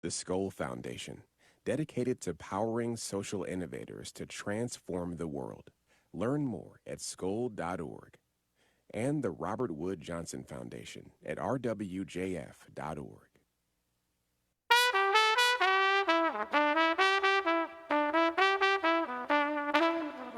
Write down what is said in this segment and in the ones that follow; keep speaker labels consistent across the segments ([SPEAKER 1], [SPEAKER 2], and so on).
[SPEAKER 1] The Skoll Foundation, dedicated to powering social innovators to transform the world. Learn more at skoll.org. And the Robert Wood Johnson Foundation at rwjf.org.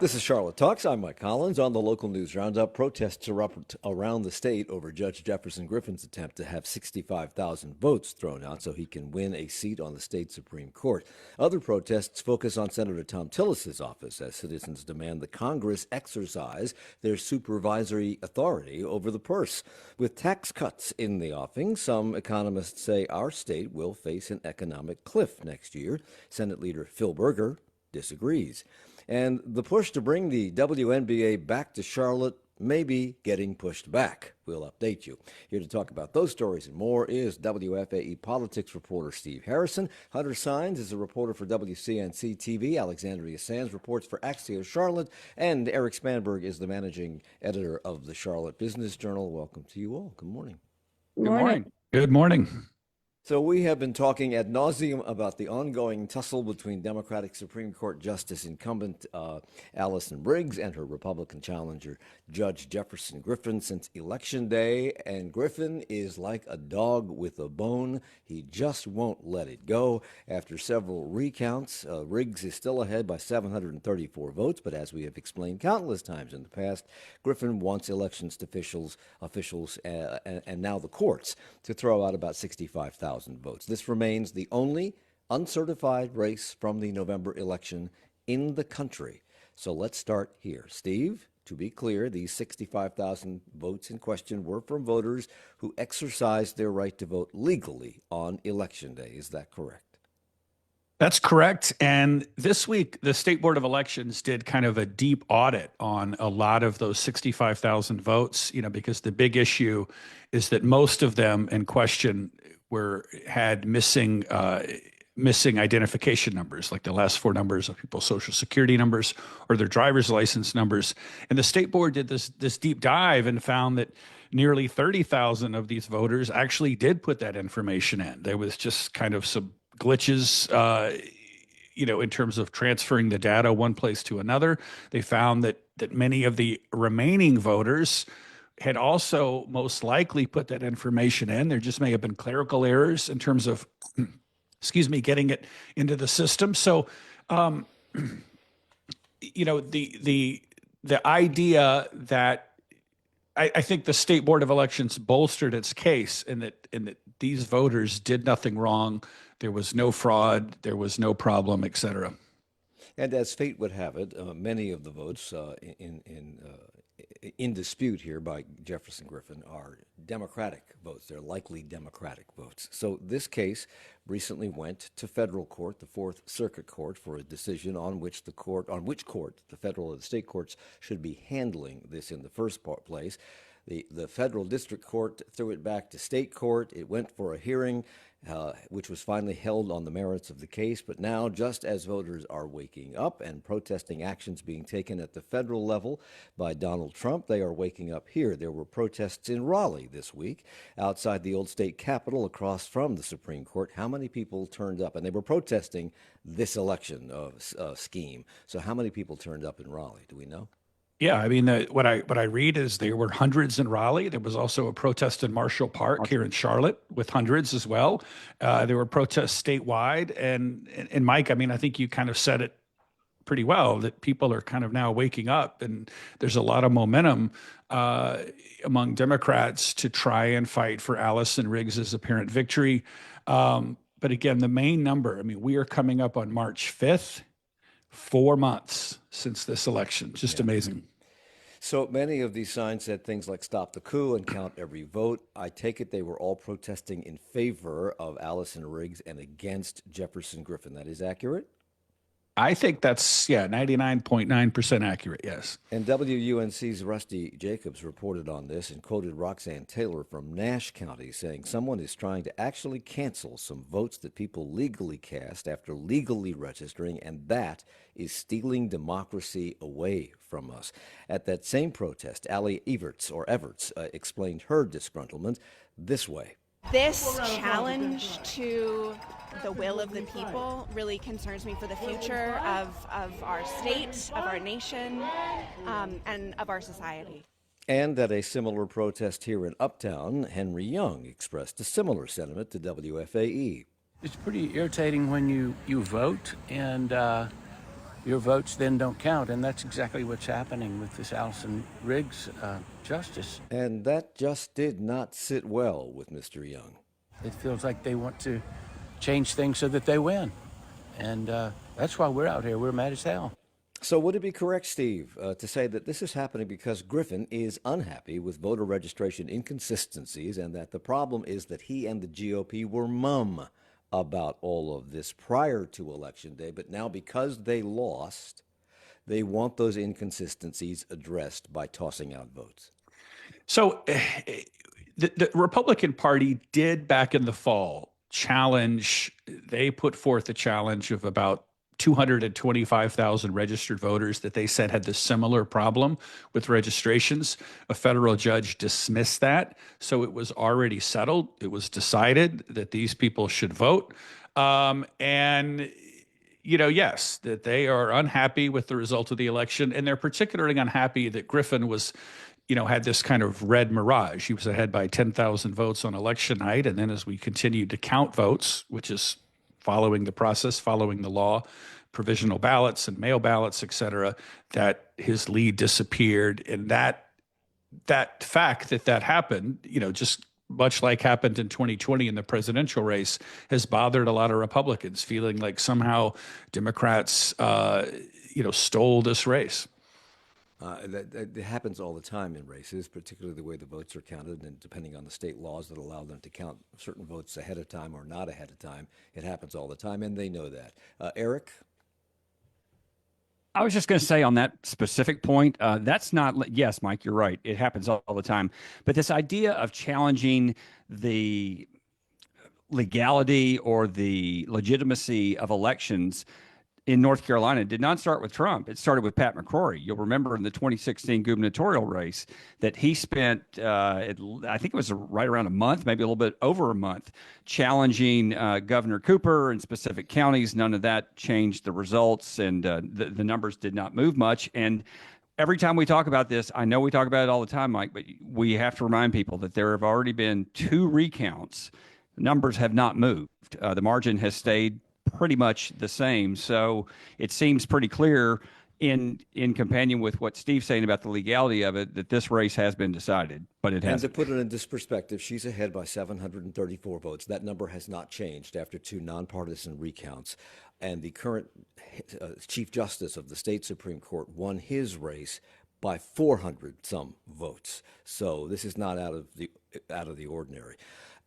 [SPEAKER 2] This is Charlotte Talks. I'm Mike Collins. On the local news roundup, protests erupt around the state over Judge Jefferson Griffin's attempt to have 65,000 votes thrown out so he can win a seat on the state Supreme Court. Other protests focus on Senator Thom Tillis's office as citizens demand the Congress exercise their supervisory authority over the purse. With tax cuts in the offing, some economists say our state will face an economic cliff next year. Senate Leader Phil Berger disagrees. And the push to bring the WNBA back to Charlotte may be getting pushed back. We'll update you. Here to talk about those stories and more is WFAE politics reporter Steve Harrison. Hunter Sáenz is a reporter for WCNC-TV. Alexandria Sands reports for Axios Charlotte. And Erik Spanberg is the managing editor of the Charlotte Business Journal. Welcome to you all. Good morning.
[SPEAKER 3] Good morning. Good morning.
[SPEAKER 2] So we have been talking ad nauseum about the ongoing tussle between Democratic Supreme Court Justice incumbent Allison Briggs and her Republican challenger, Judge Jefferson Griffin, since Election Day. And Griffin is like a dog with a bone. He just won't let it go. After several recounts, Briggs is still ahead by 734 votes. But as we have explained countless times in the past, Griffin wants elections officials and now the courts to throw out about 65,000 votes. This remains the only uncertified race from the November election in the country. So let's start here. Steve, to be clear, these 65,000 votes in question were from voters who exercised their right to vote legally on Election Day. Is that correct?
[SPEAKER 3] That's correct. And this week, the State Board of Elections did kind of a deep audit on a lot of those 65,000 votes, because the big issue is that most of them in question had missing identification numbers, like the last four numbers of people's social security numbers or their driver's license numbers. And the State Board did this deep dive and found that nearly 30,000 of these voters actually did put that information in. There was just kind of some glitches, in terms of transferring the data one place to another. They found that many of the remaining voters had also most likely put that information in. There just may have been clerical errors in terms of, getting it into the system. So, the idea that I think the State Board of Elections bolstered its case in that these voters did nothing wrong. There was no fraud. There was no problem, et cetera.
[SPEAKER 2] And as fate would have it, many of the votes in dispute here by Jefferson Griffin are Democratic votes. They're likely Democratic votes. So this case recently went to federal court, the Fourth Circuit Court, for a decision on which court, the federal or the state courts, should be handling this in the first place. The federal district court threw it back to state court. It went for a hearing, which was finally held on the merits of the case. But now, just as voters are waking up and protesting actions being taken at the federal level by Donald Trump, they are waking up here. There were protests in Raleigh this week outside the old state capitol across from the Supreme Court. How many people turned up? And they were protesting this election scheme. So how many people turned up in Raleigh? Do we know?
[SPEAKER 3] Yeah, I mean, what I read is there were hundreds in Raleigh. There was also a protest in Marshall Park here in Charlotte with hundreds as well. There were protests statewide. And Mike, I mean, I think you kind of said it pretty well, that people are kind of now waking up, and there's a lot of momentum among Democrats to try and fight for Allison Riggs' apparent victory. But again, the main number, I mean, we are coming up on March 5th, 4 months since this election. Just amazing.
[SPEAKER 2] So many of these signs said things like "Stop the coup" and "Count every vote." I take it they were all protesting in favor of Allison Riggs and against Jefferson Griffin. That is accurate?
[SPEAKER 3] I think that's, 99.9% accurate, yes.
[SPEAKER 2] And WUNC's Rusty Jacobs reported on this and quoted Roxanne Taylor from Nash County saying someone is trying to actually cancel some votes that people legally cast after legally registering, and that is stealing democracy away from us. At that same protest, Allie Everts explained her disgruntlement this way.
[SPEAKER 4] This challenge to the will of the people really concerns me for the future of our state, of our nation, and of our society.
[SPEAKER 2] And at a similar protest here in Uptown, Henry Young expressed a similar sentiment to WFAE.
[SPEAKER 5] It's pretty irritating when you vote and your votes then don't count, and that's exactly what's happening with this Allison Riggs justice.
[SPEAKER 2] And that just did not sit well with Mr. Young.
[SPEAKER 5] It feels like they want to change things so that they win, and that's why we're out here. We're mad as hell.
[SPEAKER 2] So would it be correct, Steve, to say that this is happening because Griffin is unhappy with voter registration inconsistencies and that the problem is that he and the GOP were mum about all of this prior to Election Day, but now because they lost, they want those inconsistencies addressed by tossing out votes?
[SPEAKER 3] So the Republican Party did back in the fall they put forth a challenge of about 225,000 registered voters that they said had the similar problem with registrations. A federal judge dismissed that. So it was already settled. It was decided that these people should vote. Yes, that they are unhappy with the result of the election. And they're particularly unhappy that Griffin was, had this kind of red mirage. He was ahead by 10,000 votes on election night. And then as we continued to count votes, which is following the process, following the law, provisional ballots and mail ballots, et cetera, that his lead disappeared. And that fact that happened, just much like happened in 2020 in the presidential race, has bothered a lot of Republicans, feeling like somehow Democrats, stole this race.
[SPEAKER 2] That happens all the time in races, particularly the way the votes are counted, and depending on the state laws that allow them to count certain votes ahead of time or not ahead of time, it happens all the time, and they know that. Erik?
[SPEAKER 6] I was just going to say on that specific point, that's not, yes, Mike, you're right. It happens all the time. But this idea of challenging the legality or the legitimacy of elections in North Carolina did not start with Trump. It started with Pat McCrory. You'll remember in the 2016 gubernatorial race that he spent, I think it was right around a month, maybe a little bit over a month, challenging Governor Cooper in specific counties. None of that changed the results, and the numbers did not move much. And every time we talk about this, I know we talk about it all the time, Mike, but we have to remind people that there have already been 2 recounts. Numbers have not moved. The margin has stayed pretty much the same. So it seems pretty clear in companion with what Steve's saying about the legality of it, that this race has been decided, but it hasn't.
[SPEAKER 2] And to put it in this perspective, she's ahead by 734 votes. That number has not changed after 2 nonpartisan recounts. And the current Chief Justice of the state Supreme Court won his race by 400 some votes. So this is not out of the ordinary.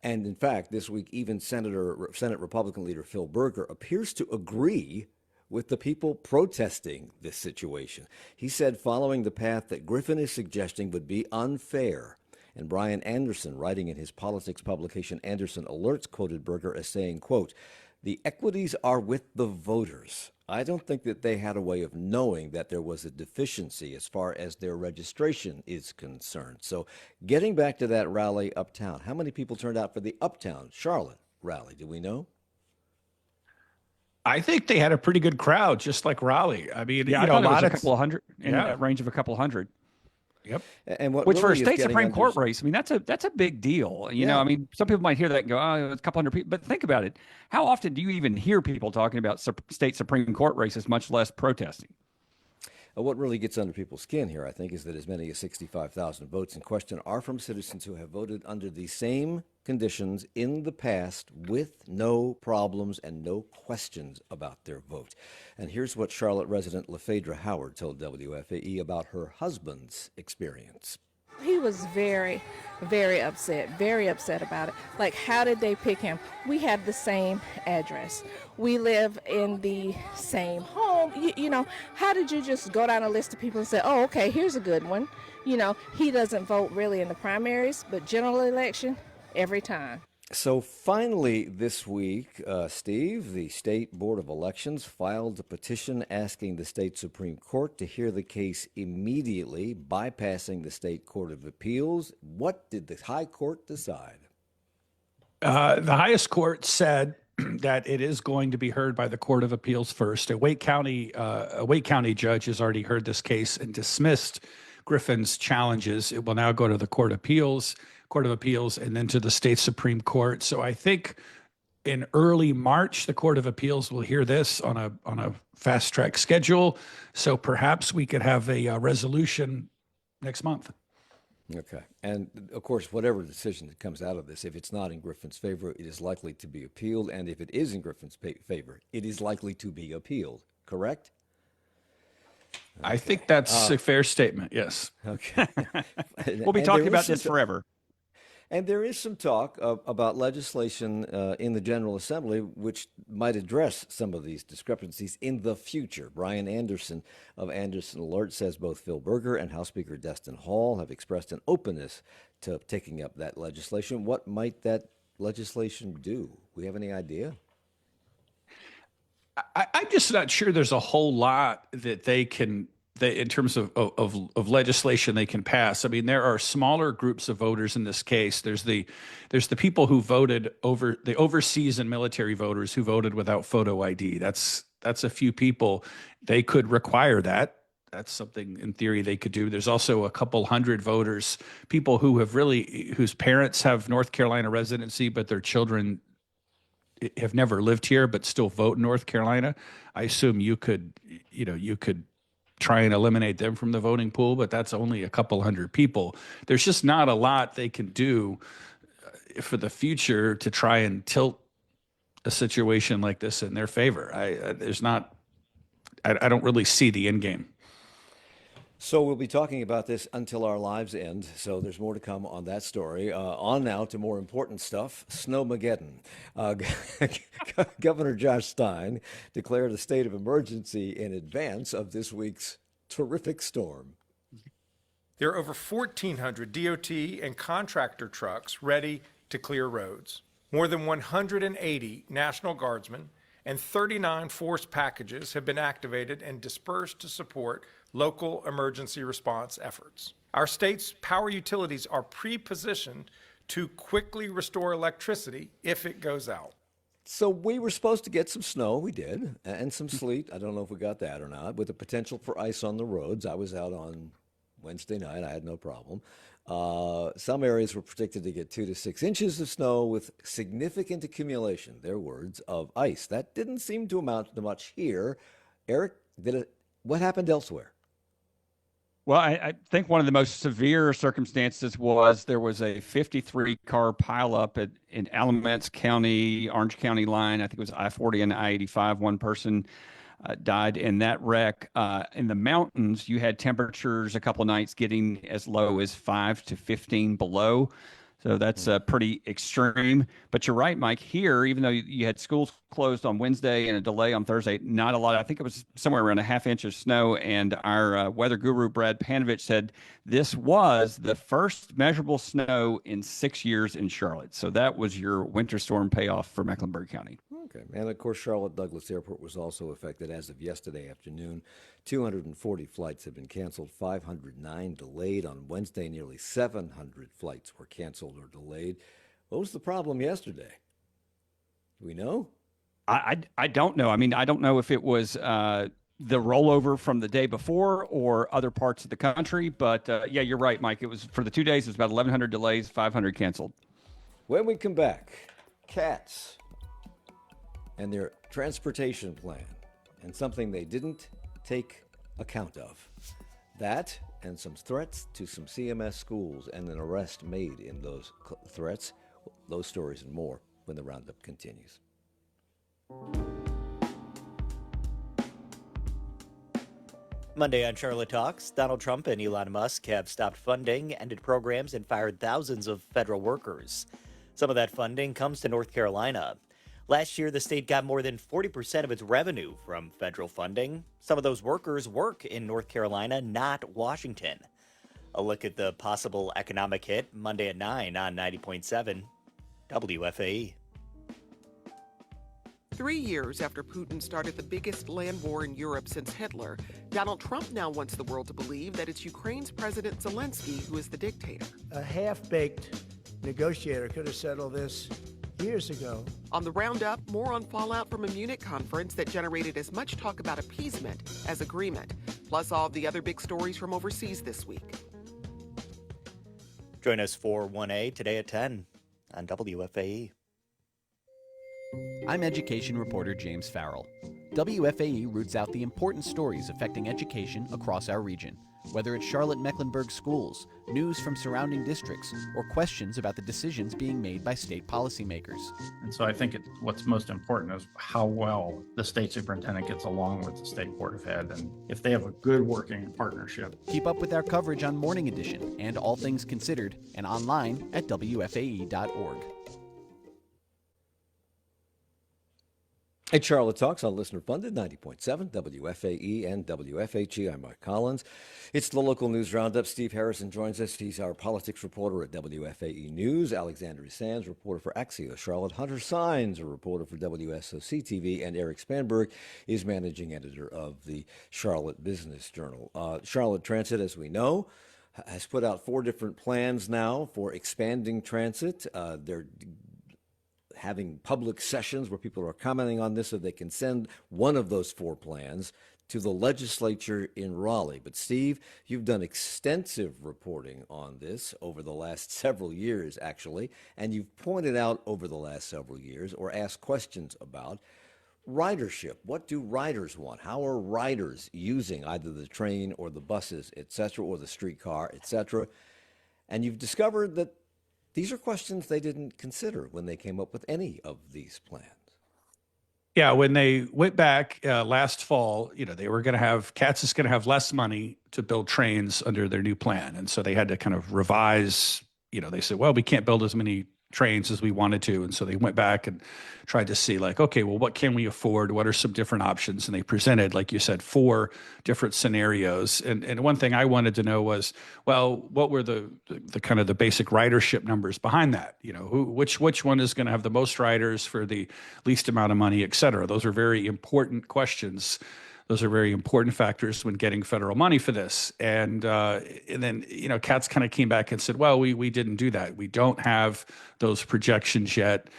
[SPEAKER 2] And in fact, this week, even Senate Republican leader Phil Berger appears to agree with the people protesting this situation. He said following the path that Griffin is suggesting would be unfair. And Brian Anderson, writing in his politics publication Anderson Alerts, quoted Berger as saying, quote, "The equities are with the voters. I don't think that they had a way of knowing that there was a deficiency as far as their registration is concerned." So getting back to that rally uptown, how many people turned out for the Uptown Charlotte rally? Do we know?
[SPEAKER 3] I think they had a pretty good crowd, just like Raleigh. I mean,
[SPEAKER 6] yeah, a lot of couple of hundred, in that range of a couple hundred.
[SPEAKER 3] Yep.
[SPEAKER 2] And what
[SPEAKER 6] Which
[SPEAKER 2] really
[SPEAKER 6] for a state Supreme Court race, I mean, that's a big deal. You know, I mean, some people might hear that and go, "Oh, it's a couple hundred people," but think about it. How often do you even hear people talking about state Supreme Court races, much less protesting?
[SPEAKER 2] What really gets under people's skin here, I think, is that as many as 65,000 votes in question are from citizens who have voted under the same conditions in the past with no problems and no questions about their vote. And here's what Charlotte resident LaPhaedra Howard told WFAE about her husband's experience.
[SPEAKER 7] He was very, very upset about it. Like, how did they pick him? We have the same address. We live in the same home. You know, how did you just go down a list of people and say, oh, okay, here's a good one? You know, he doesn't vote really in the primaries, but general election, every time.
[SPEAKER 2] So finally this week, Steve, the State Board of Elections filed a petition asking the state Supreme Court to hear the case immediately, bypassing the State Court of Appeals. What did the High Court decide?
[SPEAKER 3] The highest court said that it is going to be heard by the Court of Appeals first. A Wake County judge has already heard this case and dismissed Griffin's challenges. It will now go to the Court of Appeals, and then to the state Supreme Court. So I think in early March, the Court of Appeals will hear this on a fast track schedule. So perhaps we could have a resolution next month.
[SPEAKER 2] Okay. And of course, whatever decision that comes out of this, if it's not in Griffin's favor, it is likely to be appealed. And if it is in Griffin's favor, it is likely to be appealed. Correct?
[SPEAKER 3] I think that's a fair statement. Yes.
[SPEAKER 2] Okay.
[SPEAKER 6] We'll be talking about this forever.
[SPEAKER 2] And there is some talk about legislation in the General Assembly which might address some of these discrepancies in the future. Brian Anderson of Anderson Alert says both Phil Berger and House Speaker Destin Hall have expressed an openness to taking up that legislation. What might that legislation do? We have any idea?
[SPEAKER 3] I'm just not sure there's a whole lot that in terms of legislation they can pass. I mean, there are smaller groups of voters in this case. There's the people who voted the overseas and military voters who voted without photo ID. That's a few people. They could require that. That's something in theory they could do. There's also a couple hundred voters, people whose parents have North Carolina residency, but their children have never lived here but still vote in North Carolina. I assume you could try and eliminate them from the voting pool, but that's only a couple hundred people. There's just not a lot they can do for the future to try and tilt a situation like this in their favor. I don't really see the end game.
[SPEAKER 2] So we'll be talking about this until our lives end. So there's more to come on that story. On now to more important stuff, Snowmageddon. Governor Josh Stein declared a state of emergency in advance of this week's terrific storm.
[SPEAKER 8] There are over 1,400 DOT and contractor trucks ready to clear roads. More than 180 National Guardsmen and 39 force packages have been activated and dispersed to support local emergency response efforts. Our state's power utilities are pre-positioned to quickly restore electricity if it goes out.
[SPEAKER 2] So we were supposed to get some snow. We did. And some sleet. I don't know if we got that or not, with the potential for ice on the roads. I was out on Wednesday night. I had no problem. Some areas were predicted to get 2 to 6 inches of snow with significant accumulation, their words, of ice. That didn't seem to amount to much here. Erik, what happened elsewhere?
[SPEAKER 6] Well, I think one of the most severe circumstances was there was a 53-car pileup in Alamance County, Orange County line. I think it was I-40 and I-85. One person died in that wreck. In the mountains, you had temperatures a couple of nights getting as low as 5 to 15 below. So that's pretty extreme. But you're right, Mike. Here, even though you had schools closed on Wednesday and a delay on Thursday, not a lot. I think it was somewhere around a half-inch of snow. And our weather guru, Brad Panovich, said this was the first measurable snow in 6 years in Charlotte. So that was your winter storm payoff for Mecklenburg County.
[SPEAKER 2] Okay. And, of course, Charlotte Douglas Airport was also affected as of yesterday afternoon. 240 flights have been canceled, 509 delayed. On Wednesday, nearly 700 flights were canceled or delayed. What was the problem yesterday? Do we know?
[SPEAKER 6] I don't know. I mean, I don't know if it was the rollover from the day before or other parts of the country. But, yeah, you're right, Mike. It was for the 2 days, it was about 1,100 delays, 500 canceled.
[SPEAKER 2] When we come back, cats and their transportation plan and something they didn't take account of. That and some threats to some CMS schools and an arrest made in those threats. Those stories and more when the roundup continues.
[SPEAKER 9] Monday on Charlotte Talks, Donald Trump and Elon Musk have stopped funding, ended programs, and fired thousands of federal workers. Some of that funding comes to North Carolina. Last year, the state got more than 40% of its revenue from federal funding. Some of those workers work in North Carolina, not Washington. A look at the possible economic hit Monday at 9 on 90.7 WFAE.
[SPEAKER 10] 3 years after Putin started the biggest land war in Europe since Hitler, Donald Trump now wants the world to believe that it's Ukraine's President Zelensky who is the dictator.
[SPEAKER 11] A half-baked negotiator could have settled this years ago.
[SPEAKER 10] On the Roundup, more on fallout from a Munich conference that generated as much talk about appeasement as agreement, plus all the other big stories from overseas this week.
[SPEAKER 9] Join us for 1A today at 10 on WFAE.
[SPEAKER 12] I'm education reporter James Farrell. WFAE roots out the important stories affecting education across our region. Whether it's Charlotte-Mecklenburg schools, news from surrounding districts, or questions about the decisions being made by state policymakers.
[SPEAKER 13] And so I think what's most important is how well the state superintendent gets along with the state board of ed, and if they have a good working partnership.
[SPEAKER 12] Keep up with our coverage on Morning Edition and All Things Considered, and online at WFAE.org.
[SPEAKER 2] It's Charlotte Talks on listener-funded 90.7 WFAE and WFHE. I'm Mike Collins. It's the local news roundup. Steve Harrison joins us. He's our politics reporter at WFAE News. Alexandria Sands, reporter for Axios Charlotte. Hunter Sáenz, a reporter for WSOC-TV. And Erik Spanberg is managing editor of the Charlotte Business Journal. Charlotte Transit, as we know, has put out 4 different plans now for expanding transit. They're having public sessions where people are commenting on this so they can send one of those 4 plans to the legislature in Raleigh. But Steve, you've done extensive reporting on this over the last several years, actually, and you've pointed out over the last several years or asked questions about ridership. What do riders want? How are riders using either the train or the buses, et cetera, or the streetcar, et cetera? And you've discovered that these are questions they didn't consider when they came up with any of these plans.
[SPEAKER 3] Yeah, when they went back last fall, they were going to have, CATS is going to have less money to build trains under their new plan. And so they had to kind of revise, they said, well, we can't build as many trains as we wanted to. And so they went back and tried to see okay, well, what can we afford? What are some different options? And they presented, like you said, 4 different scenarios. And one thing I wanted to know was, well, what were the kind of the basic ridership numbers behind that? Which one is going to have the most riders for the least amount of money, et cetera? Those are very important questions. Those are very important factors when getting federal money for this. And then, CATS kind of came back and said, well, we didn't do that. We don't have those projections yet.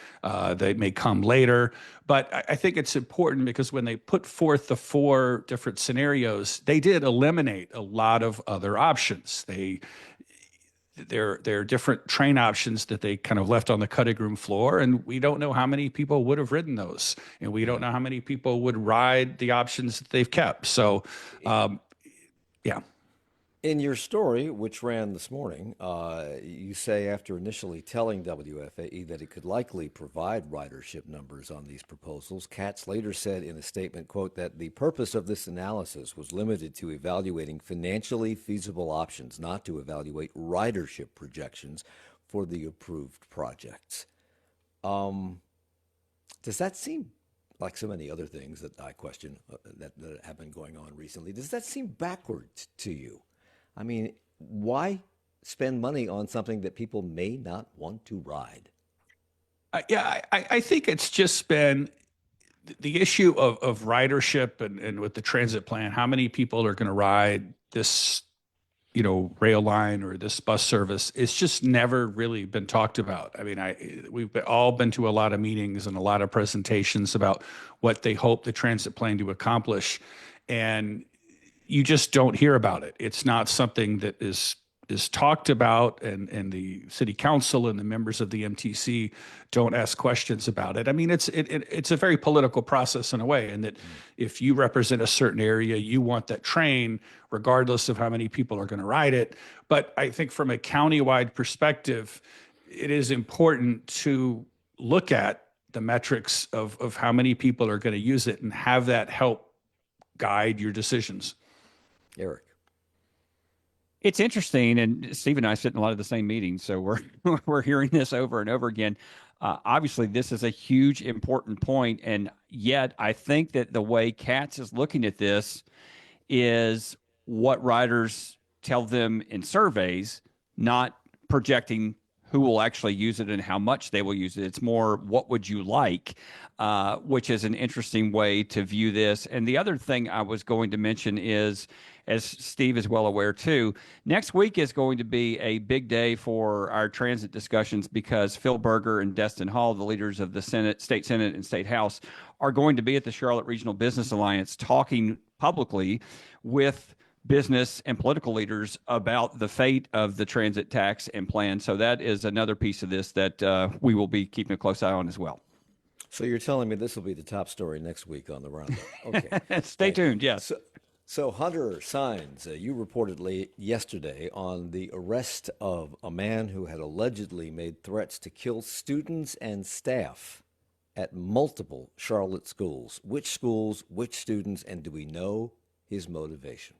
[SPEAKER 3] They may come later. But I think it's important because when they put forth the 4 different scenarios, they did eliminate a lot of other options. There are different train options that they kind of left on the cutting room floor, and we don't know how many people would have ridden those, and we don't know how many people would ride the options that they've kept. So, yeah.
[SPEAKER 2] In your story, which ran this morning, you say after initially telling WFAE that it could likely provide ridership numbers on these proposals, CATS later said in a statement, quote, that the purpose of this analysis was limited to evaluating financially feasible options, not to evaluate ridership projections for the approved projects. Does that seem, like so many other things that I question that have been going on recently, does that seem backwards to you? I mean, why spend money on something that people may not want to ride?
[SPEAKER 3] I think it's just been the issue of ridership and with the transit plan, how many people are going to ride this, rail line or this bus service. It's just never really been talked about. I mean, we've all been to a lot of meetings and a lot of presentations about what they hope the transit plan to accomplish. And you just don't hear about it. It's not something that is talked about, and the city council and the members of the MTC don't ask questions about it. I mean, it's a very political process in a way, and that if you represent a certain area, you want that train, regardless of how many people are going to ride it. But I think from a countywide perspective, it is important to look at the metrics of how many people are going to use it and have that help guide your decisions.
[SPEAKER 2] Erik.
[SPEAKER 6] It's interesting, and Steve and I sit in a lot of the same meetings, so we're hearing this over and over again. Obviously, this is a huge, important point, and yet I think that the way CATS is looking at this is what riders tell them in surveys, not projecting who will actually use it and how much they will use it. It's more, what would you like, which is an interesting way to view this. And the other thing I was going to mention is, as Steve is well aware too, next week is going to be a big day for our transit discussions, because Phil Berger and Destin Hall, the leaders of the Senate, State Senate and State House, are going to be at the Charlotte Regional Business Alliance talking publicly with business and political leaders about the fate of the transit tax and plan. So that is another piece of this that we will be keeping a close eye on as well.
[SPEAKER 2] So you're telling me this will be the top story next week on the Roundup? Okay.
[SPEAKER 6] Stay tuned. Yes.
[SPEAKER 2] So Hunter Sáenz, you reported yesterday on the arrest of a man who had allegedly made threats to kill students and staff at multiple Charlotte schools. Which schools, which students, and do we know his motivation?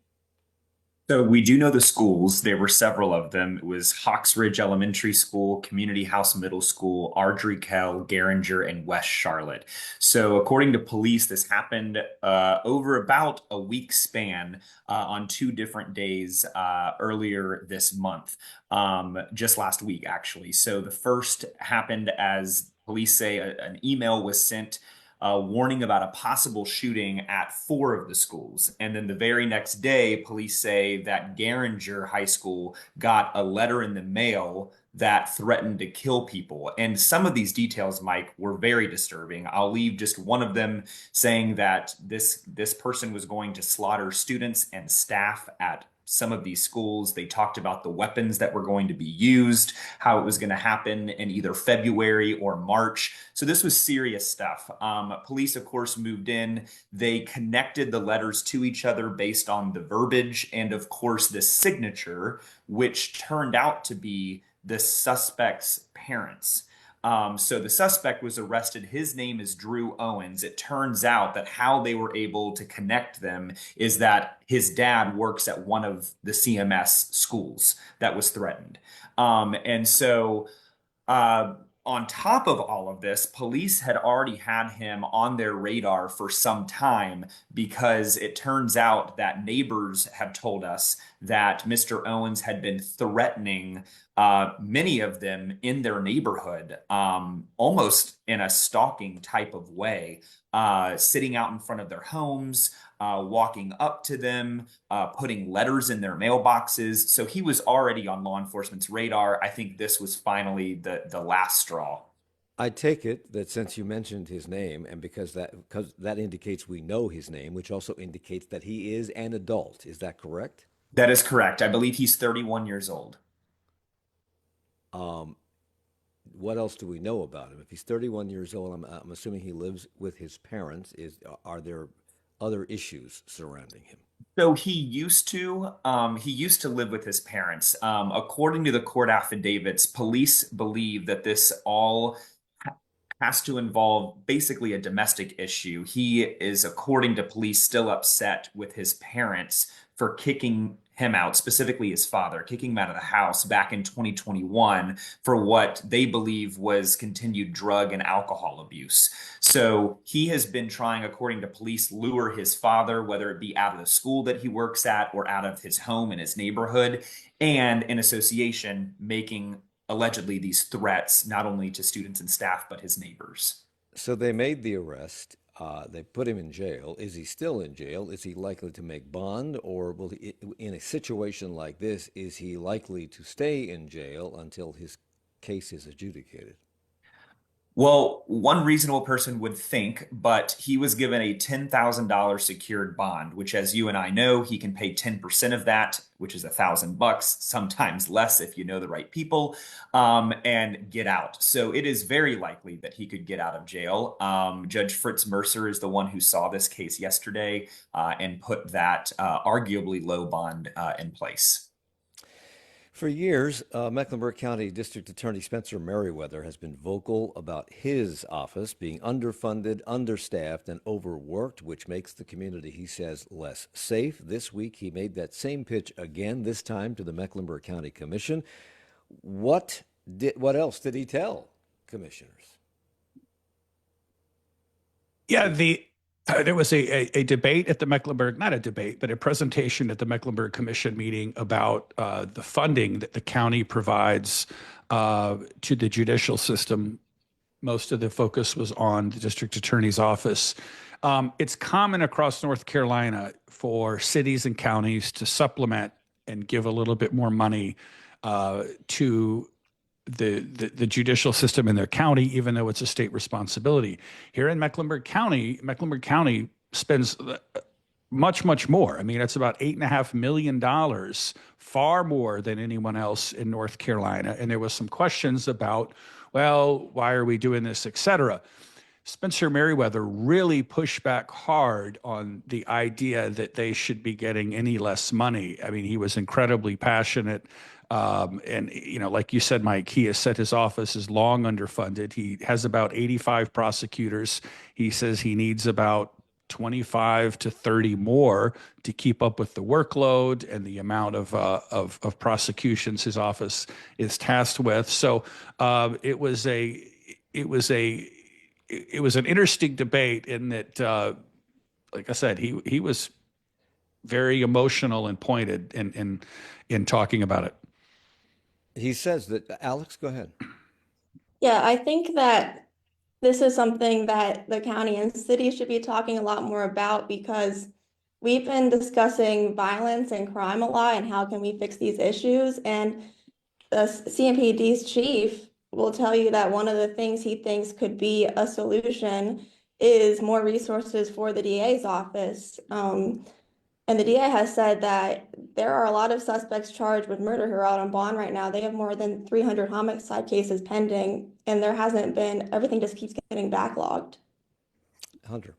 [SPEAKER 11] So we do know the schools. There were several of them. It was Hawks Ridge Elementary School, Community House Middle School, Ardrey Kell, Garinger, and West Charlotte. So according to police, this happened over about a week span on 2 different days earlier this month, just last week, actually. So the first happened as police say an email was sent warning about a possible shooting at 4 of the schools. And then the very next day, police say that Garinger High School got a letter in the mail that threatened to kill people. And some of these details, Mike, were very disturbing. I'll leave just one of them, saying that this person was going to slaughter students and staff at some of these schools. They talked about the weapons that were going to be used, how it was going to happen in either February or March. So this was serious stuff. Police, of course, moved in. They connected the letters to each other based on the verbiage and, of course, the signature, which turned out to be the suspect's parents. So the suspect was arrested. His name is Drew Owens. It turns out that how they were able to connect them is that his dad works at one of the CMS schools that was threatened. And so on top of all of this, police had already had him on their radar for some time, because it turns out that neighbors have told us that Mr. Owens had been threatening many of them in their neighborhood, almost in a stalking type of way, sitting out in front of their homes, walking up to them, putting letters in their mailboxes. So he was already on law enforcement's radar. I think this was finally the last straw.
[SPEAKER 2] I take it that since you mentioned his name, and because that indicates we know his name, which also indicates that he is an adult. Is that correct?
[SPEAKER 11] That is correct. I believe he's 31 years old.
[SPEAKER 2] What else do we know about him? If he's 31 years old, I'm assuming he lives with his parents. Are there other issues surrounding him?
[SPEAKER 11] So he used to live with his parents. According to the court affidavits, police believe that this all has to involve basically a domestic issue. He is, according to police, still upset with his parents for kicking him out, specifically his father, kicking him out of the house back in 2021 for what they believe was continued drug and alcohol abuse. So he has been trying, according to police, lure his father, whether it be out of the school that he works at or out of his home in his neighborhood, and in association making allegedly these threats, not only to students and staff, but his neighbors.
[SPEAKER 2] So they made the arrest. They put him in jail. Is he still in jail? Is he likely to make bond? Or will he, in a situation like this, is he likely to stay in jail until his case is adjudicated?
[SPEAKER 11] Well, one reasonable person would think, but he was given a $10,000 secured bond, which, as you and I know, he can pay 10% of that, which is $1,000, sometimes less if you know the right people, and get out. So it is very likely that he could get out of jail. Judge Fritz Mercer is the one who saw this case yesterday and put that arguably low bond in place.
[SPEAKER 2] For years, Mecklenburg County District Attorney Spencer Merriweather has been vocal about his office being underfunded, understaffed, and overworked, which makes the community, he says, less safe. This week, he made that same pitch again, this time to the Mecklenburg County Commission. What else did he tell commissioners?
[SPEAKER 3] Yeah, There was a debate at the Mecklenburg, not a debate, but a presentation at the Mecklenburg Commission meeting about the funding that the county provides to the judicial system. Most of the focus was on the district attorney's office. It's common across North Carolina for cities and counties to supplement and give a little bit more money to the judicial system in their county, even though it's a state responsibility. Here in Mecklenburg County spends much more. I mean, it's about $8.5 million, far more than anyone else in North Carolina. And there was some questions about, well, why are we doing this, et cetera. Spencer Merriweather really pushed back hard on the idea that they should be getting any less money. I mean, he was incredibly passionate. And, you know, like you said, Mike, he has said his office is long underfunded. He has about 85 prosecutors. He says he needs about 25 to 30 more to keep up with the workload and the amount of prosecutions his office is tasked with. So it was an interesting debate in that, like I said, he was very emotional and pointed in talking about it.
[SPEAKER 2] He says that, Alex, go ahead.
[SPEAKER 14] Yeah, I think that this is something that the county and city should be talking a lot more about, because we've been discussing violence and crime a lot and how can we fix these issues. And the CMPD's chief will tell you that one of the things he thinks could be a solution is more resources for the DA's office. And the DA has said that there are a lot of suspects charged with murder who are out on bond right now. They have more than 300 homicide cases pending, and there hasn't been, everything just keeps getting backlogged.
[SPEAKER 2] Hunter.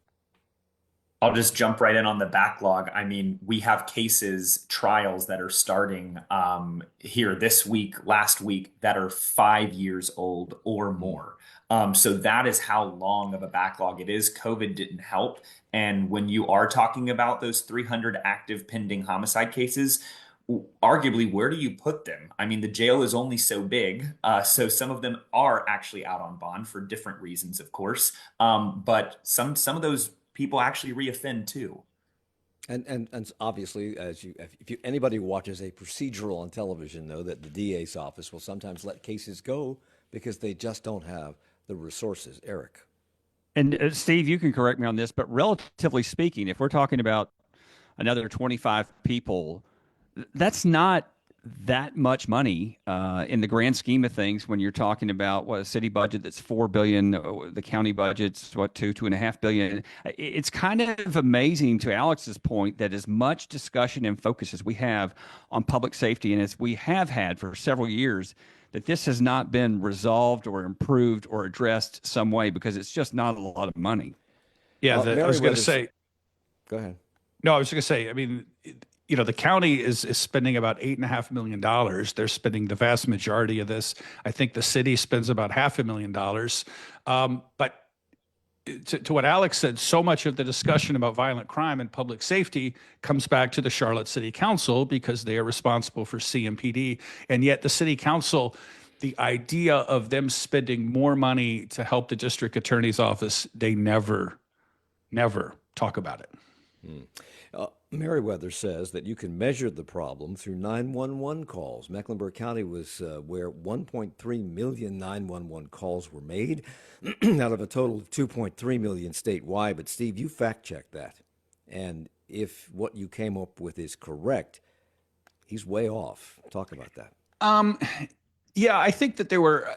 [SPEAKER 11] I'll just jump right in on the backlog. I mean, we have trials that are starting here this week, last week, that are 5 years old or more. So that is how long of a backlog it is. COVID didn't help. And when you are talking about those 300 active pending homicide cases, arguably, where do you put them? I mean, the jail is only so big. So some of them are actually out on bond for different reasons, of course. But some of those people actually reoffend too.
[SPEAKER 2] And obviously, if anybody watches a procedural on television, know that the DA's office will sometimes let cases go because they just don't have the resources. Erik.
[SPEAKER 6] And Steve, you can correct me on this, but relatively speaking, if we're talking about another 25 people, that's not that much money in the grand scheme of things. When you're talking about a city budget that's $4 billion, the county budget's $2.5 billion. It's kind of amazing, to Alex's point, that as much discussion and focus as we have on public safety, and as we have had for several years, that this has not been resolved or improved or addressed some way, because it's just not a lot of money.
[SPEAKER 3] Yeah, I was going to say.
[SPEAKER 2] Go ahead.
[SPEAKER 3] No, I was going to say, I mean, you know, the county is spending about $8.5 million. They're spending the vast majority of this. I think the city spends about $500,000. But to what Alex said, so much of the discussion about violent crime and public safety comes back to the Charlotte City Council, because they are responsible for CMPD. And yet the city council, the idea of them spending more money to help the district attorney's office, they never talk about it.
[SPEAKER 2] Merriweather says that you can measure the problem through 911 calls. Mecklenburg County was where 1.3 million 911 calls were made out of a total of 2.3 million statewide. But Steve, you fact-checked that. And if what you came up with is correct, he's way off. Talk about that.
[SPEAKER 3] Yeah, I think that there were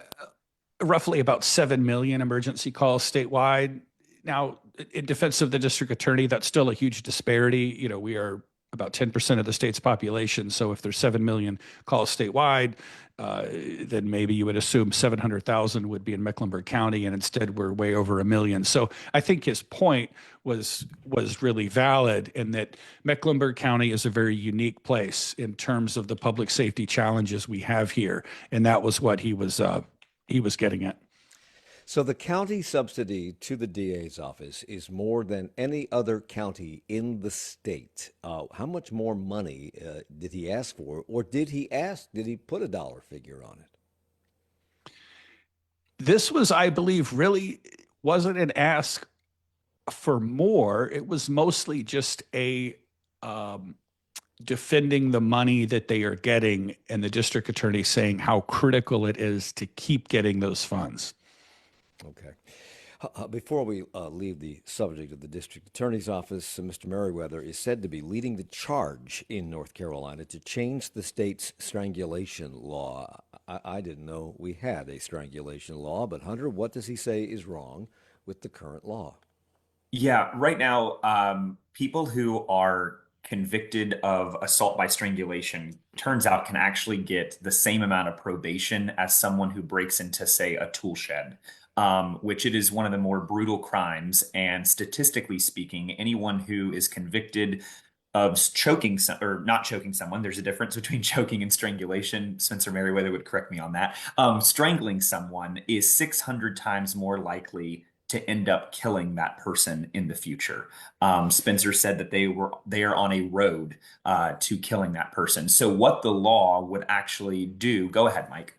[SPEAKER 3] roughly about 7 million emergency calls statewide. Now, in defense of the district attorney, that's still a huge disparity. You know, we are about 10% of the state's population. So if there's 7 million calls statewide, then maybe you would assume 700,000 would be in Mecklenburg County, and instead we're way over 1 million. So I think his point was really valid, in that Mecklenburg County is a very unique place in terms of the public safety challenges we have here, and that was what he was getting at.
[SPEAKER 2] So the county subsidy to the DA's office is more than any other county in the state. How much more money did he ask for, or did he put a dollar figure on it?
[SPEAKER 3] This was, I believe, really wasn't an ask for more. It was mostly just a defending the money that they are getting, and the district attorney saying how critical it is to keep getting those funds.
[SPEAKER 2] Okay. Before we leave the subject of the district attorney's office, Mr. Merriweather is said to be leading the charge in North Carolina to change the state's strangulation law. I didn't know we had a strangulation law, but Hunter, what does he say is wrong with the current law?
[SPEAKER 11] Yeah, right now, people who are convicted of assault by strangulation, turns out, can actually get the same amount of probation as someone who breaks into, say, a tool shed, which it is one of the more brutal crimes. And statistically speaking, anyone who is convicted of choking or not choking someone, there's a difference between choking and strangulation. Spencer Merriweather would correct me on that. Strangling someone is 600 times more likely to end up killing that person in the future. Spencer said that they are on a road to killing that person. So what the law would actually do, go ahead, Mike.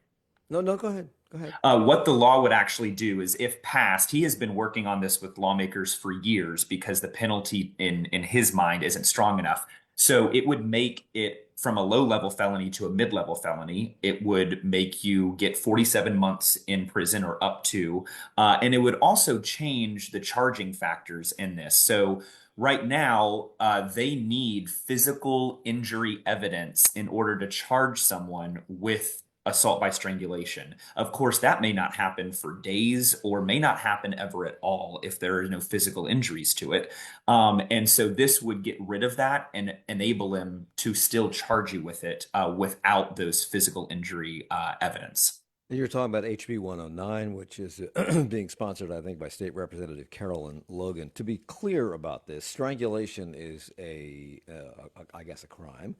[SPEAKER 2] No, go ahead. Go ahead.
[SPEAKER 11] What the law would actually do is, if passed, he has been working on this with lawmakers for years because the penalty in his mind isn't strong enough. So it would make it from a low-level felony to a mid-level felony. It would make you get 47 months in prison or up to, and it would also change the charging factors in this. So right now, they need physical injury evidence in order to charge someone with assault by strangulation. Of course, that may not happen for days or may not happen ever at all if there are no physical injuries to it. And so this would get rid of that and enable him to still charge you with it without those physical injury evidence.
[SPEAKER 2] You're talking about HB 109, which is being sponsored, I think, by State Representative Carolyn Logan. To be clear about this, strangulation is I guess, a crime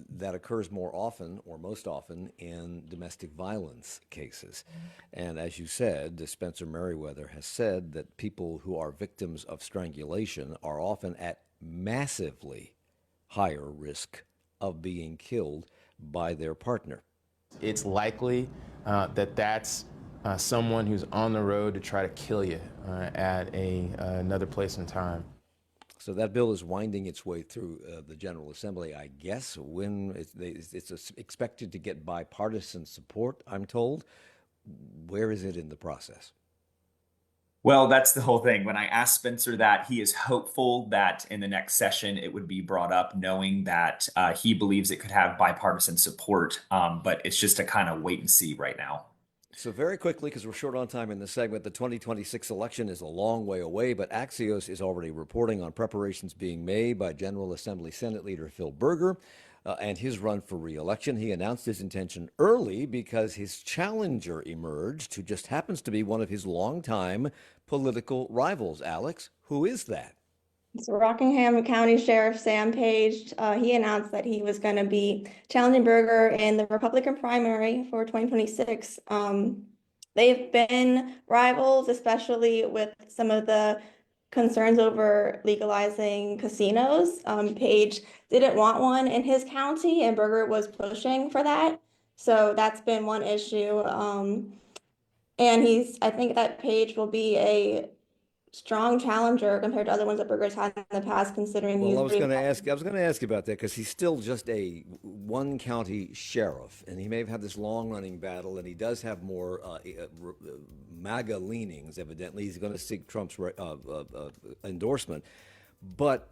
[SPEAKER 2] that occurs more often or most often in domestic violence cases. And as you said, Spencer Merriweather has said that people who are victims of strangulation are often at massively higher risk of being killed by their partner.
[SPEAKER 15] It's likely that's someone who's on the road to try to kill you at another place and time.
[SPEAKER 2] So that bill is winding its way through the General Assembly, I guess, when it's expected to get bipartisan support, I'm told. Where is it in the process?
[SPEAKER 11] Well, that's the whole thing. When I asked Spencer that, he is hopeful that in the next session it would be brought up, knowing that he believes it could have bipartisan support. But it's just a kind of wait and see right now.
[SPEAKER 2] So very quickly, because we're short on time in this segment, the 2026 election is a long way away, but Axios is already reporting on preparations being made by General Assembly Senate Leader Phil Berger and his run for re-election. He announced his intention early because his challenger emerged, who just happens to be one of his longtime political rivals. Alex, who is that?
[SPEAKER 14] It's Rockingham County Sheriff Sam Page. He announced that he was going to be challenging Berger in the Republican primary for 2026. They've been rivals, especially with some of the concerns over legalizing casinos. Page didn't want one in his county, and Berger was pushing for that. So that's been one issue. And I think that Page will be a strong challenger compared to other ones that Berger's had in the past, considering
[SPEAKER 2] I was going to ask you about that, because he's still just a one county sheriff, and he may have had this long running battle, and he does have more MAGA leanings. Evidently, he's going to seek Trump's endorsement, but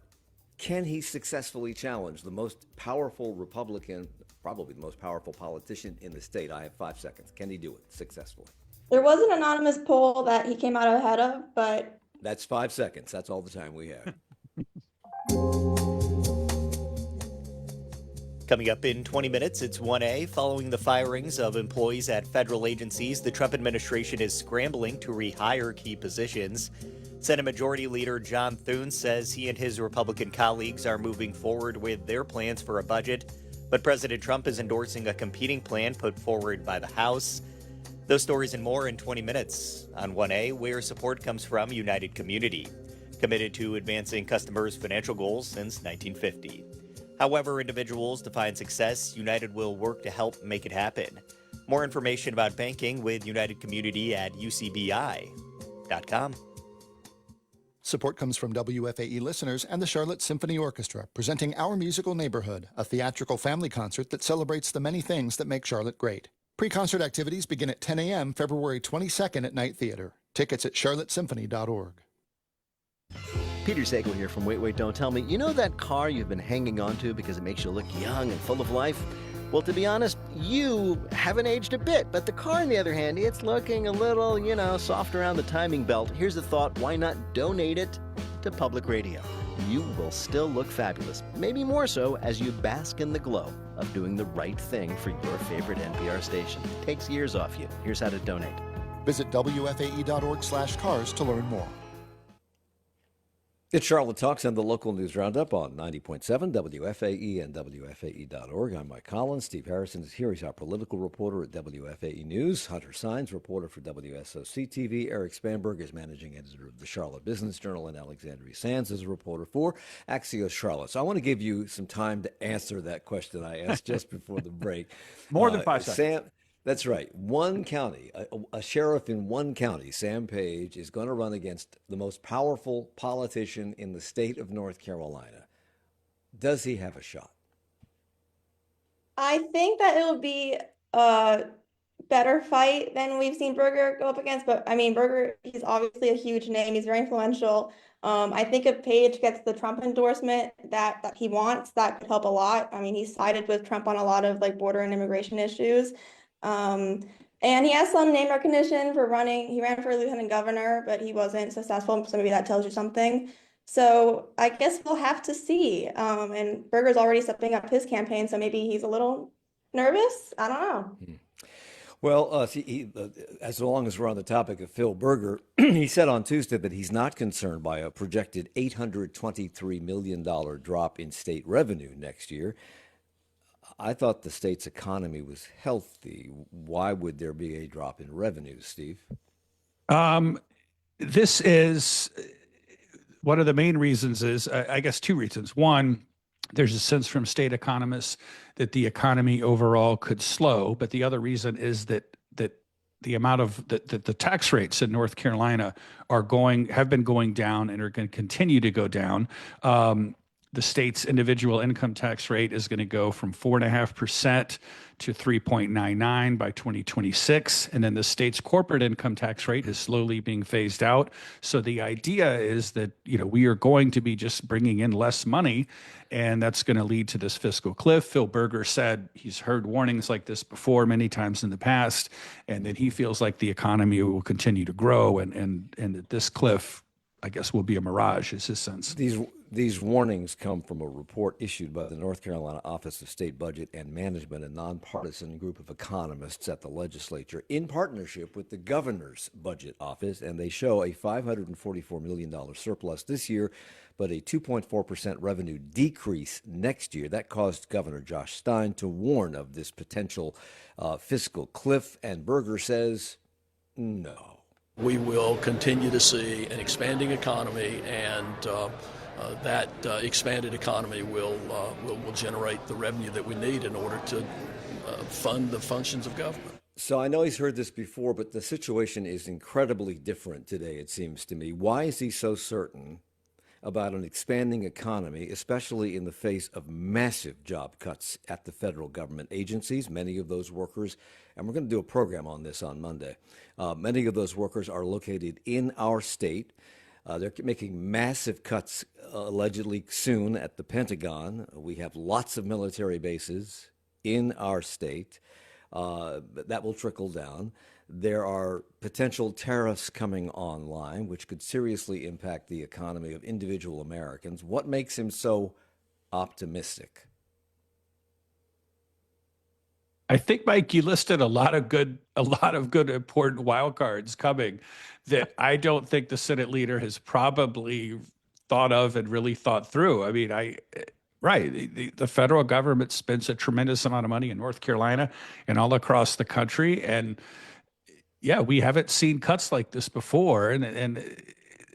[SPEAKER 2] can he successfully challenge the most powerful Republican, probably the most powerful politician in the state? I have 5 seconds. Can he do it successfully?
[SPEAKER 14] There was an anonymous poll that he came out ahead of, but
[SPEAKER 2] that's 5 seconds. That's all the time we have.
[SPEAKER 9] Coming up in 20 minutes, it's 1A. Following the firings of employees at federal agencies, the Trump administration is scrambling to rehire key positions. Senate Majority Leader John Thune says he and his Republican colleagues are moving forward with their plans for a budget, but President Trump is endorsing a competing plan put forward by the House. Those stories and more in 20 minutes on 1A, where support comes from United Community, committed to advancing customers' financial goals since 1950. However individuals define success, United will work to help make it happen. More information about banking with United Community at ucbi.com.
[SPEAKER 16] Support comes from WFAE listeners and the Charlotte Symphony Orchestra, presenting Our Musical Neighborhood, a theatrical family concert that celebrates the many things that make Charlotte great. Pre-concert activities begin at 10 a.m. February 22nd at Night Theater. Tickets at charlottesymphony.org.
[SPEAKER 17] Peter Sagal here from Wait, Wait, Don't Tell Me. You know that car you've been hanging on to because it makes you look young and full of life? Well, to be honest, you haven't aged a bit, but the car, on the other hand, it's looking a little, soft around the timing belt. Here's the thought, why not donate it to public radio? You will still look fabulous, maybe more so as you bask in the glow of doing the right thing for your favorite NPR station. It takes years off you. Here's how to donate.
[SPEAKER 16] Visit WFAE.org/cars to learn more.
[SPEAKER 2] It's Charlotte Talks and the local news roundup on 90.7 WFAE and WFAE.org. I'm Mike Collins. Steve Harrison is here. He's our political reporter at WFAE News. Hunter Sáenz, reporter for WSOC-TV. Erik Spanberg is managing editor of the Charlotte Business Journal, and Alexandria Sands is a reporter for Axios Charlotte. So I want to give you some time to answer that question I asked just before the break.
[SPEAKER 6] More than 5 seconds.
[SPEAKER 2] That's right. One county, a sheriff in one county, Sam Page, is going to run against the most powerful politician in the state of North Carolina. Does he have a shot?
[SPEAKER 14] I think that it'll be a better fight than we've seen Berger go up against. But I mean, Berger, he's obviously a huge name. He's very influential. I think if Page gets the Trump endorsement that he wants, that could help a lot. I mean, he sided with Trump on a lot of border and immigration issues. And he has some name recognition for running. He ran for lieutenant governor, but he wasn't successful. So maybe that tells you something. So I guess we'll have to see. And Berger's already stepping up his campaign, so maybe he's a little nervous. I don't know.
[SPEAKER 2] Well, as long as we're on the topic of Phil Berger, he said on Tuesday that he's not concerned by a projected $823 million drop in state revenue next year. I thought the state's economy was healthy. Why would there be a drop in revenue, Steve?
[SPEAKER 3] This is one of the main reasons is, I guess, two reasons. One, there's a sense from state economists that the economy overall could slow. But the other reason is that the amount of the tax rates in North Carolina have been going down and are going to continue to go down. The state's individual income tax rate is going to go from 4.5% to 3.99 by 2026. And then the state's corporate income tax rate is slowly being phased out. So the idea is that, we are going to be just bringing in less money, and that's going to lead to this fiscal cliff. Phil Berger said he's heard warnings like this before many times in the past, and that he feels like the economy will continue to grow and that this cliff, I guess, will be a mirage, is his sense.
[SPEAKER 2] These warnings come from a report issued by the North Carolina Office of State Budget and Management, a nonpartisan group of economists at the legislature in partnership with the governor's budget office, and they show a $544 million surplus this year, but a 2.4% revenue decrease next year. That caused Governor Josh Stein to warn of this potential fiscal cliff, and Berger says no.
[SPEAKER 18] We will continue to see an expanding economy, and that expanded economy will generate the revenue that we need in order to fund the functions of government.
[SPEAKER 2] So I know he's heard this before, but the situation is incredibly different today, it seems to me. Why is he so certain about an expanding economy, especially in the face of massive job cuts at the federal government agencies? Many of those workers, and we're going to do a program on this on Monday, many of those workers are located in our state. They're making massive cuts allegedly soon at the Pentagon. We have lots of military bases in our state. That will trickle down. There are potential tariffs coming online, which could seriously impact the economy of individual Americans. What makes him so optimistic?
[SPEAKER 3] I think, Mike, you listed a lot of good important wild cards coming that I don't think the Senate leader has probably thought of and really thought through. I mean, the federal government spends a tremendous amount of money in North Carolina and all across the country, and yeah, we haven't seen cuts like this before, and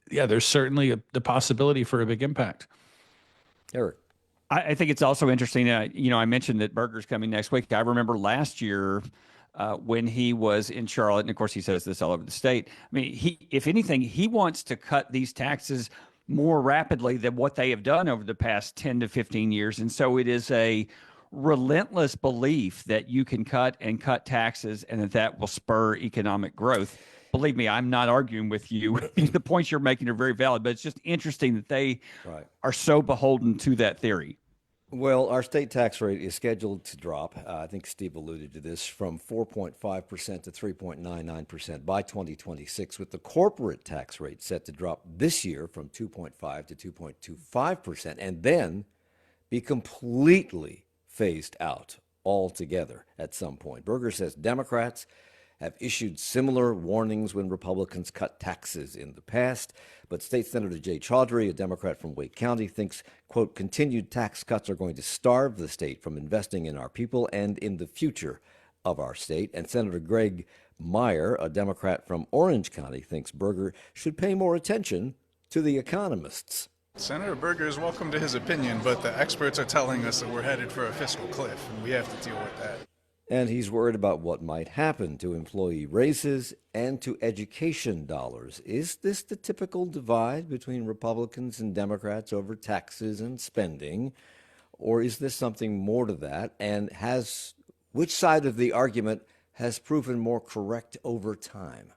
[SPEAKER 3] there's certainly the possibility for a big impact.
[SPEAKER 2] Erik.
[SPEAKER 6] I think it's also interesting. I mentioned that Berger's coming next week. I remember last year, when he was in Charlotte. And of course, he says this all over the state. I mean, if anything, he wants to cut these taxes more rapidly than what they have done over the past 10 to 15 years. And so it is a relentless belief that you can cut and cut taxes and that will spur economic growth. Believe me, I'm not arguing with you. The points you're making are very valid, but it's just interesting that they are so beholden to that theory.
[SPEAKER 2] Well, our state tax rate is scheduled to drop. I think Steve alluded to this, from 4.5% to 3.99% by 2026, with the corporate tax rate set to drop this year from 2.5 to 2.25%, and then be completely phased out altogether at some point. Berger says Democrats have issued similar warnings when Republicans cut taxes in the past. But State Senator Jay Chaudhry, a Democrat from Wake County, thinks, quote, continued tax cuts are going to starve the state from investing in our people and in the future of our state. And Senator Greg Meyer, a Democrat from Orange County, thinks Berger should pay more attention to the economists.
[SPEAKER 19] Senator Berger is welcome to his opinion, but the experts are telling us that we're headed for a fiscal cliff, and we have to deal with that.
[SPEAKER 2] And he's worried about what might happen to employee raises and to education dollars. Is this the typical divide between Republicans and Democrats over taxes and spending? Or is this something more to that? And which side of the argument has proven more correct over time?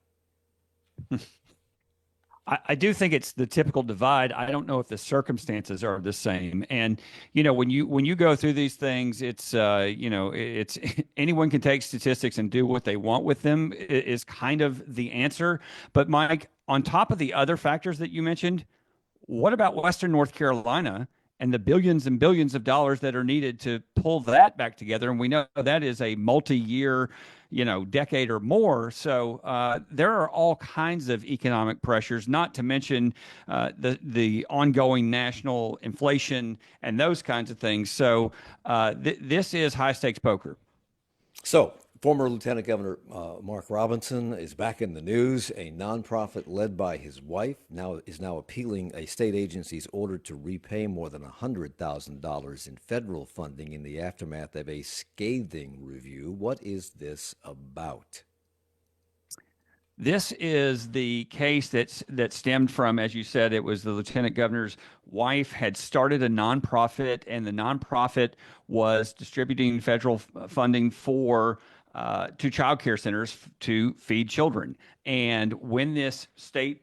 [SPEAKER 6] I do think it's the typical divide. I don't know if the circumstances are the same. And, when you go through these things, it's, it's anyone can take statistics and do what they want with them is kind of the answer. But Mike, on top of the other factors that you mentioned, what about Western North Carolina and the billions and billions of dollars that are needed to pull that back together? And we know that is a multi-year, decade or more. So there are all kinds of economic pressures, not to mention the ongoing national inflation and those kinds of things. So this is high stakes poker.
[SPEAKER 2] So former Lieutenant Governor Mark Robinson is back in the news. A nonprofit led by his wife is now appealing a state agency's order to repay more than $100,000 in federal funding in the aftermath of a scathing review. What is this about?
[SPEAKER 6] This is the case that stemmed from, as you said, it was the lieutenant governor's wife had started a nonprofit, and the nonprofit was distributing federal funding to child care centers to feed children. And when this state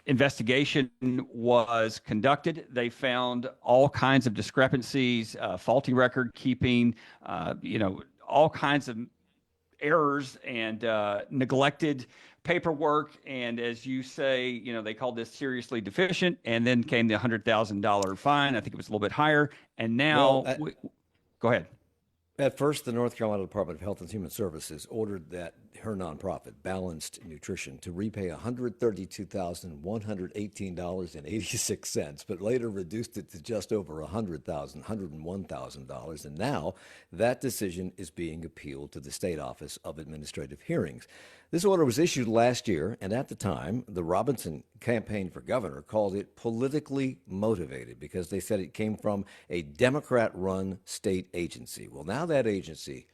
[SPEAKER 6] investigation was conducted, they found all kinds of discrepancies, faulty record keeping, all kinds of errors and neglected paperwork. And as you say, they called this seriously deficient, and then came the $100,000 fine. I think it was a little bit higher. And now, go ahead.
[SPEAKER 2] At first, the North Carolina Department of Health and Human Services ordered that her nonprofit, Balanced Nutrition, to repay $132,118.86, but later reduced it to just over $101,000. And now that decision is being appealed to the State Office of Administrative Hearings. This order was issued last year, and at the time, the Robinson campaign for governor called it politically motivated because they said it came from a Democrat-run state agency. Well, now that agency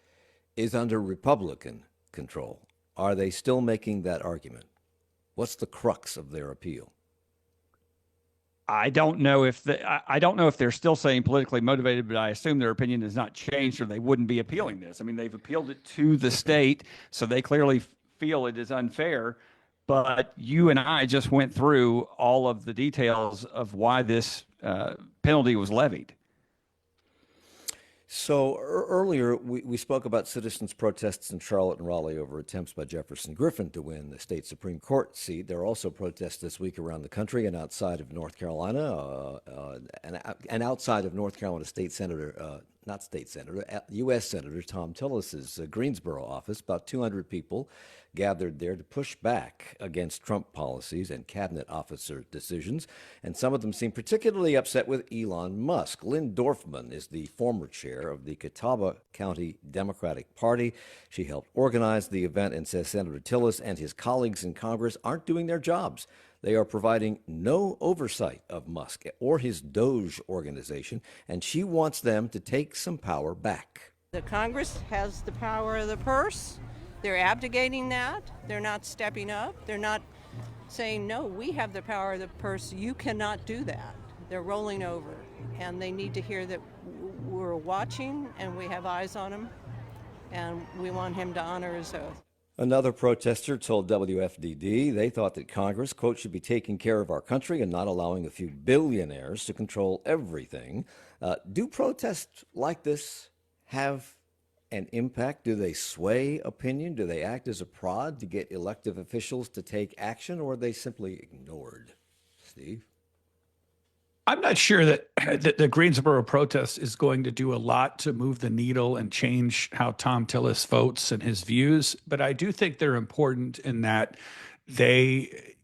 [SPEAKER 2] is under Republican control. Are they still making that argument? What's the crux of their appeal?
[SPEAKER 6] I don't know if they're still saying politically motivated, but I assume their opinion has not changed, or they wouldn't be appealing this. I mean, they've appealed it to the state, so they clearly feel it is unfair. But you and I just went through all of the details of why this penalty was levied.
[SPEAKER 2] So earlier, we spoke about citizens' protests in Charlotte and Raleigh over attempts by Jefferson Griffin to win the state Supreme Court seat. There are also protests this week around the country and outside of North Carolina, and outside of North Carolina U.S. Senator Tom Tillis's Greensboro office. About 200 people gathered there to push back against Trump policies and cabinet officer decisions, and some of them seem particularly upset with Elon Musk. Lynn Dorfman is the former chair of the Catawba County Democratic Party. She helped organize the event and says Senator Tillis and his colleagues in Congress aren't doing their jobs. They are providing no oversight of Musk or his Doge organization, and she wants them to take some power back.
[SPEAKER 20] The Congress has the power of the purse. They're abdicating that. They're not stepping up. They're not saying, no, we have the power of the purse. You cannot do that. They're rolling over. And they need to hear that we're watching and we have eyes on him. And we want him to honor his oath.
[SPEAKER 2] Another protester told WFDD they thought that Congress, quote, should be taking care of our country and not allowing a few billionaires to control everything. Do protests like this have an impact? Do they sway opinion? Do they act as a prod to get elected officials to take action, or are they simply ignored? Steve?
[SPEAKER 3] I'm not sure that the Greensboro protest is going to do a lot to move the needle and change how Tom Tillis votes and his views, but I do think they're important in that they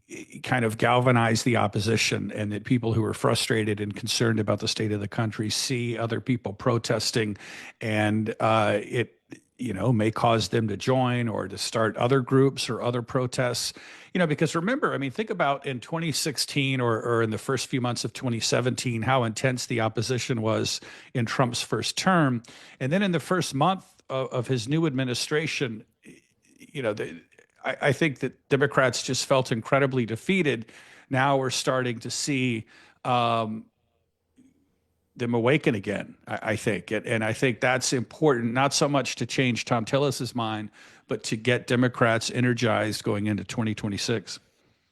[SPEAKER 3] kind of galvanize the opposition, and that people who are frustrated and concerned about the state of the country see other people protesting, and it may cause them to join or to start other groups or other protests. Because remember, think about in 2016 or in the first few months of 2017, how intense the opposition was in Trump's first term. And then in the first month of his new administration, I think that Democrats just felt incredibly defeated. Now we're starting to see them awaken again, I think. And I think that's important, not so much to change Tom Tillis's mind, but to get Democrats energized going into 2026.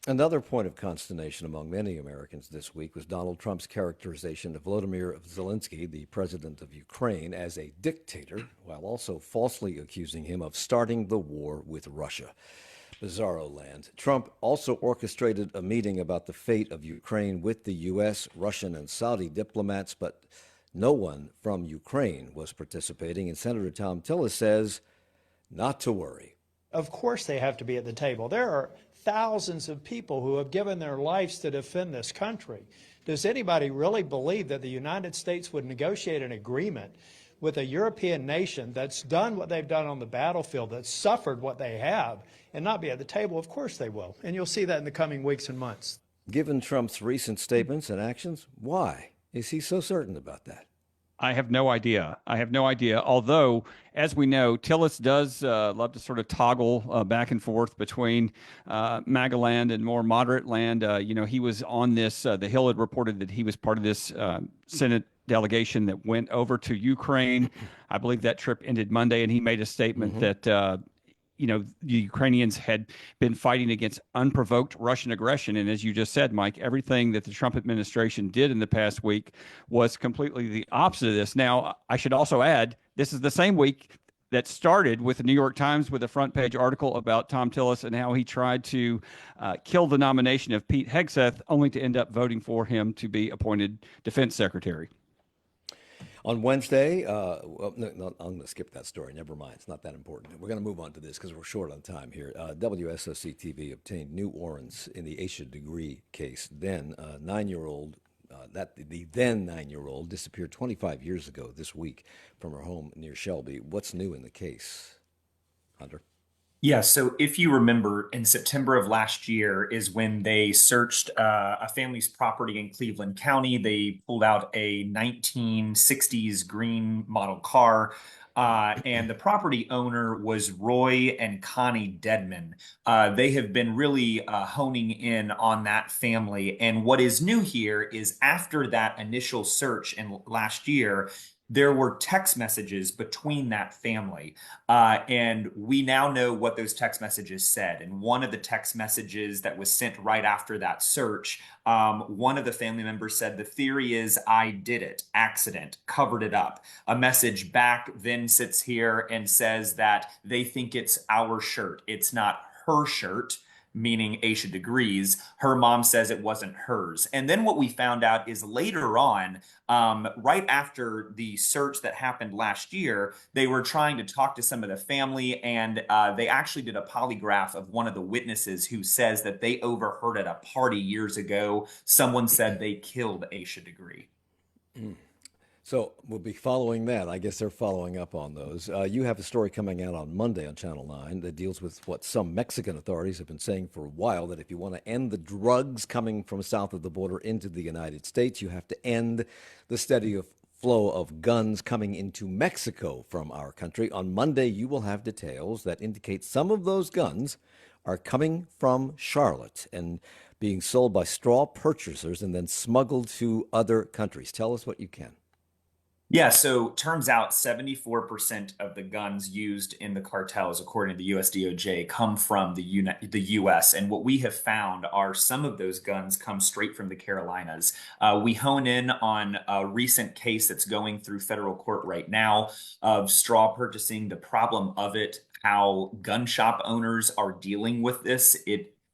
[SPEAKER 2] Another point of consternation among many Americans this week was Donald Trump's characterization of Volodymyr Zelensky, the president of Ukraine, as a dictator, while also falsely accusing him of starting the war with Russia. Bizarro land. Trump also orchestrated a meeting about the fate of Ukraine with the U.S., Russian, and Saudi diplomats, but no one from Ukraine was participating, and Senator Tom Tillis says not to worry.
[SPEAKER 21] Of course they have to be at the table. There are thousands of people who have given their lives to defend this country. Does anybody really believe that the United States would negotiate an agreement with a European nation that's done what they've done on the battlefield, that's suffered what they have, and not be at the table? Of course they will. And you'll see that in the coming weeks and months.
[SPEAKER 2] Given Trump's recent statements and actions, why is he so certain about that?
[SPEAKER 6] I have no idea. Although, as we know, Tillis does love to sort of toggle back and forth between MAGA land and more moderate land. He was on this. The Hill had reported that he was part of this Senate delegation that went over to Ukraine. I believe that trip ended Monday, and he made a statement that the Ukrainians had been fighting against unprovoked Russian aggression. And as you just said, Mike, everything that the Trump administration did in the past week was completely the opposite of this. Now, I should also add, this is the same week that started with the New York Times with a front page article about Tom Tillis and how he tried to kill the nomination of Pete Hegseth, only to end up voting for him to be appointed defense secretary.
[SPEAKER 2] On Wednesday, I'm going to skip that story. Never mind. It's not that important. We're going to move on to this because we're short on time here. WSOC-TV obtained new warrants in the Asha Degree case. Then the then 9-year-old disappeared 25 years ago this week from her home near Shelby. What's new in the case, Hunter?
[SPEAKER 11] Yeah, so if you remember, in September of last year is when they searched a family's property in Cleveland County. They pulled out a 1960s green model car, and the property owner was Roy and Connie Dedman. They have been really honing in on that family. And what is new here is after that initial search in last year, there were text messages between that family. And we now know what those text messages said. And one of the text messages that was sent right after that search, one of the family members said, "The theory is I did it, accident, covered it up." A message back then sits here and says that they think it's our shirt. It's not her shirt, meaning Asha Degree's. Her mom says it wasn't hers. And then what we found out is later on, right after the search that happened last year, they were trying to talk to some of the family, and they actually did a polygraph of one of the witnesses who says that they overheard at a party years ago. Someone said they killed Asha Degree.
[SPEAKER 2] So we'll be following that. I guess they're following up on those. You have a story coming out on Monday on Channel 9 that deals with what some Mexican authorities have been saying for a while, that if you want to end the drugs coming from south of the border into the United States, you have to end the study of flow of guns coming into Mexico from our country. On Monday, you will have details that indicate some of those guns are coming from Charlotte and being sold by straw purchasers and then smuggled to other countries. Tell us what you can.
[SPEAKER 11] Yeah, so turns out 74% of the guns used in the cartels, according to the US DOJ, come from the US. And what we have found are some of those guns come straight from the Carolinas. We hone in on a recent case that's going through federal court right now of straw purchasing, the problem of it, how gun shop owners are dealing with this.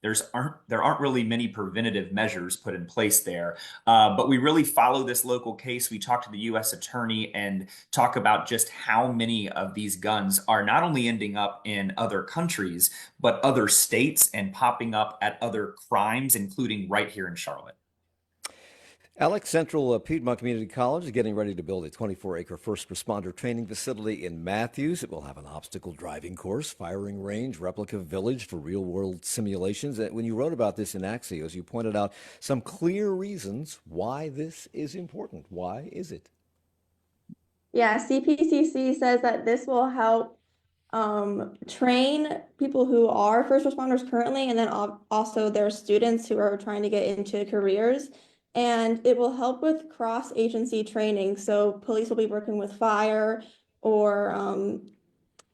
[SPEAKER 11] There aren't really many preventative measures put in place there, but we really follow this local case. We talk to the U.S. attorney and talk about just how many of these guns are not only ending up in other countries, but other states and popping up at other crimes, including right here in Charlotte.
[SPEAKER 2] Alex, Central Piedmont Community College is getting ready to build a 24-acre first responder training facility in Matthews. It will have an obstacle driving course, firing range, replica village for real-world simulations. When you wrote about this in Axios, you pointed out some clear reasons why this is important. Why is it?
[SPEAKER 14] Yeah, CPCC says that this will help train people who are first responders currently, and then also their students who are trying to get into careers. And it will help with cross-agency training. So police will be working with fire or,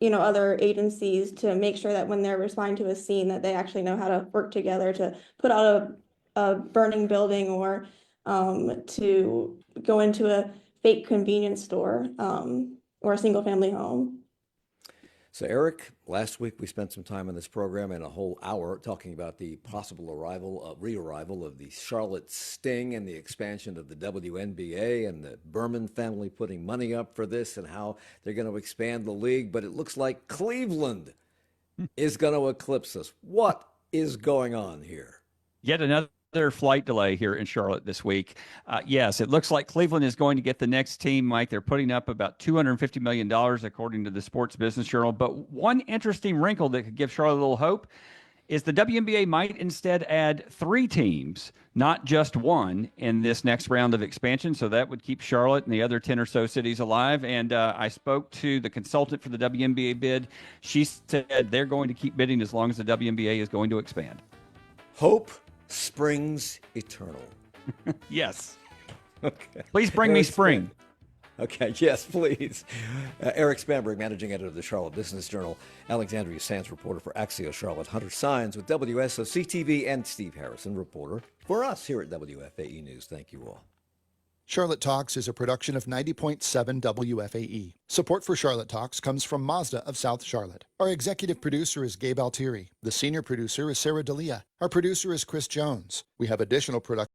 [SPEAKER 14] other agencies to make sure that when they're responding to a scene that they actually know how to work together to put out a burning building or to go into a fake convenience store or a single-family home.
[SPEAKER 2] So, Erik, last week we spent some time on this program and a whole hour talking about the possible re-arrival of the Charlotte Sting and the expansion of the WNBA and the Berman family putting money up for this and how they're going to expand the league. But it looks like Cleveland is going to eclipse us. What is going on here?
[SPEAKER 6] Yet another flight delay here in Charlotte this week. Yes, it looks like Cleveland is going to get the next team, Mike. They're putting up about $250 million, according to the Sports Business Journal. But one interesting wrinkle that could give Charlotte a little hope is the WNBA might instead add 3 teams, not just 1, in this next round of expansion. So that would keep Charlotte and the other 10 or so cities alive. And I spoke to the consultant for the WNBA bid. She said they're going to keep bidding as long as the WNBA is going to expand.
[SPEAKER 2] Hope springs eternal.
[SPEAKER 6] Yes.
[SPEAKER 2] Okay.
[SPEAKER 6] Please bring me spring.
[SPEAKER 2] Okay, yes, please. Erik Spanberg, managing editor of the Charlotte Business Journal. Alexandria Sands, reporter for Axios Charlotte. Hunter Sáenz with WSOC-TV, and Steve Harrison, reporter for us here at WFAE News. Thank you all.
[SPEAKER 16] Charlotte Talks is a production of 90.7 WFAE. Support for Charlotte Talks comes from Mazda of South Charlotte. Our executive producer is Gabe Altieri. The senior producer is Sarah D'Elia. Our producer is Chris Jones. We have additional production